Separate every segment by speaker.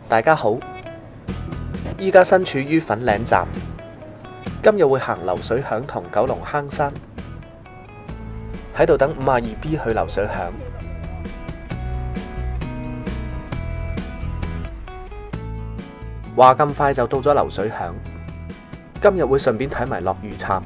Speaker 1: 大家好，依家身處於粉嶺站，今日會行流水響同九龍坑山，喺度等52B 去流水響。話咁快就到咗流水響，今日會順便睇埋落雨杉。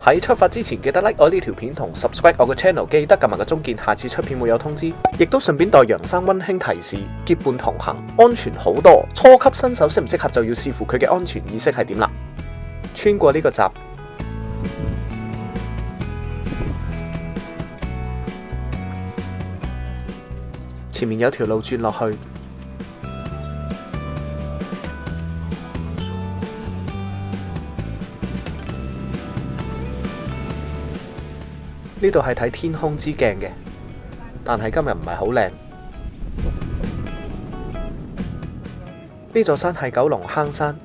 Speaker 1: 喺出發之前記得 like 我呢條片同 subscribe 我個 channel， 記得撳埋個鐘鍵，下次出片會有通知。亦都順便代楊生溫馨提示：結伴同行，安全好多。初級新手適唔適合就要視乎佢嘅安全意識係點啦。穿過呢個閘，前面有條路轉落去。呢度係睇天空之鏡嘅，但係今日唔係好靚。呢座山係九龍坑山，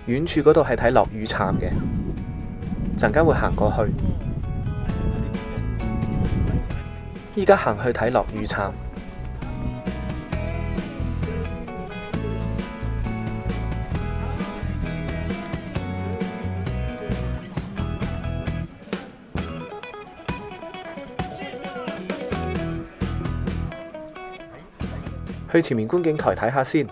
Speaker 1: 遠處嗰度係睇落雨杉嘅，陣間會行過去。依家行去睇落雨杉。去前面觀景台睇下先，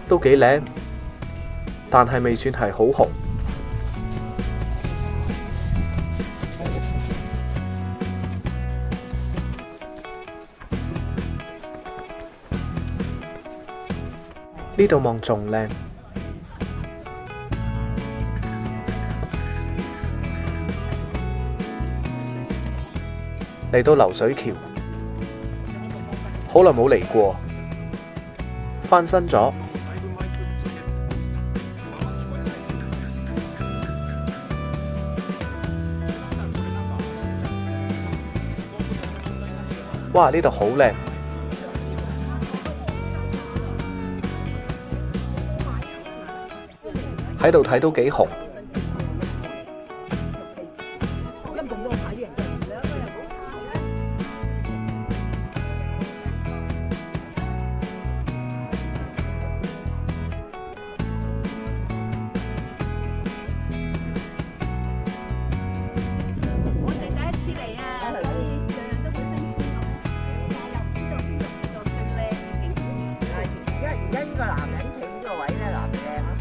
Speaker 1: 都幾靚，但係未算係好紅。呢度望仲靚。嚟到流水橋，好耐冇嚟過，翻新咗。哇！呢度好靚，喺度睇都幾紅。
Speaker 2: 個男人企呢個位咧，男嘅靚咯。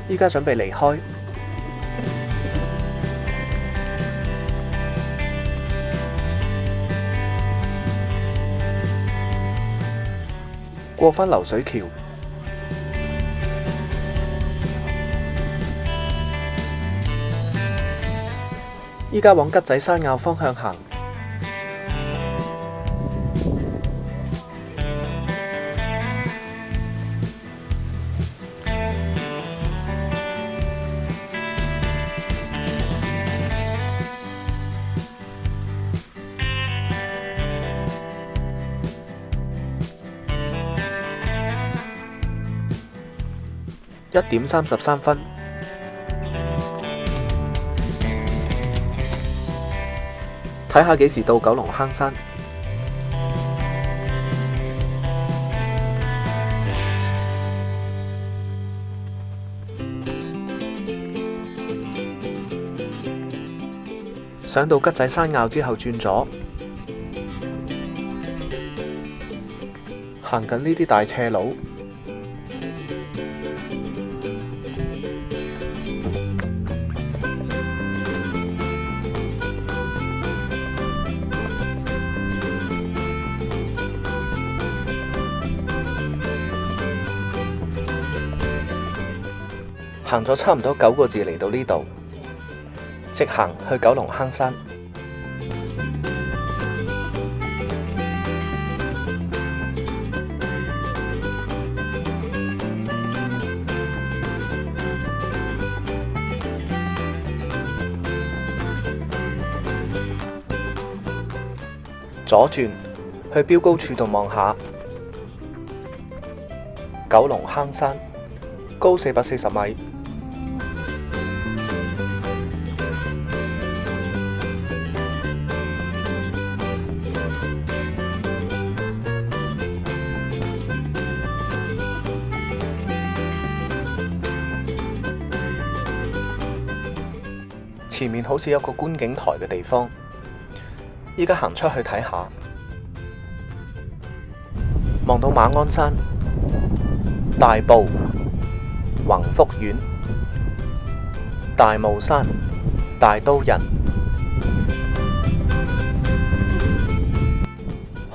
Speaker 1: 依家準備離開，過返流水橋，依家往桔仔山坳方向行。1點33分，睇下幾時到九龍坑山。上到吉仔山坳之後轉左，行緊呢啲大斜路，行咗差唔多9個字嚟到呢度，直行去九龍坑山。左轉去標高柱度望下，九龍坑山高440米。前面好似有個觀景台嘅地方，依家行出去睇下，望到馬鞍山、大埔、宏福苑、大霧山、大都人。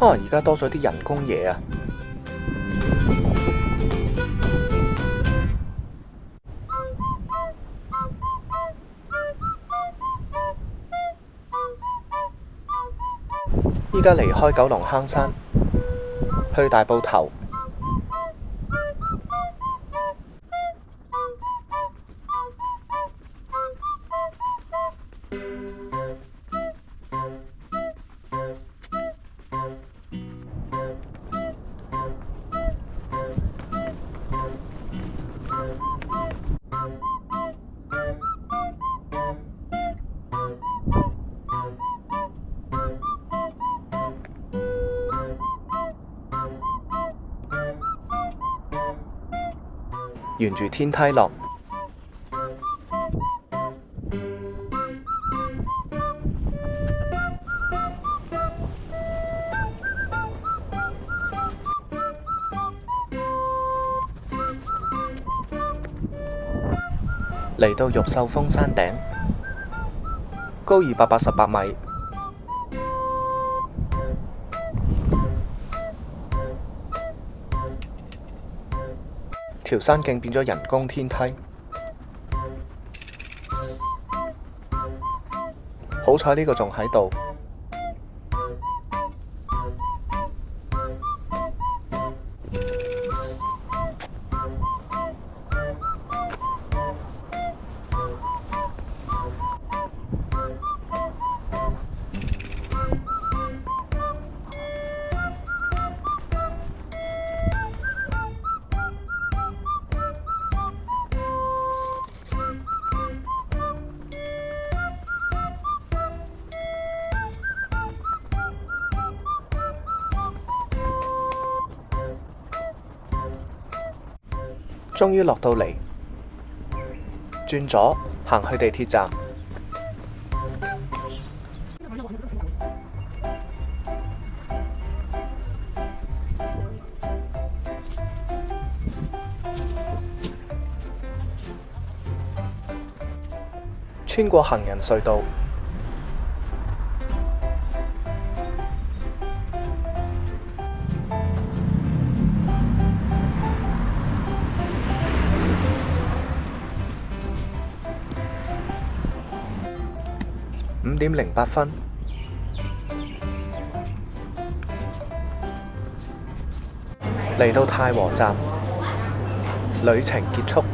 Speaker 1: 而家多咗啲人工嘢啊！依家離開九龍坑山，去大埔頭。沿住天梯落，嚟到玉秀峰山頂，高288米。條山徑變咗人工天梯，好彩呢個仲喺度。終於落到嚟，轉左行去地鐵站。穿過行人隧道，5點08分，嚟到太和站，旅程結束。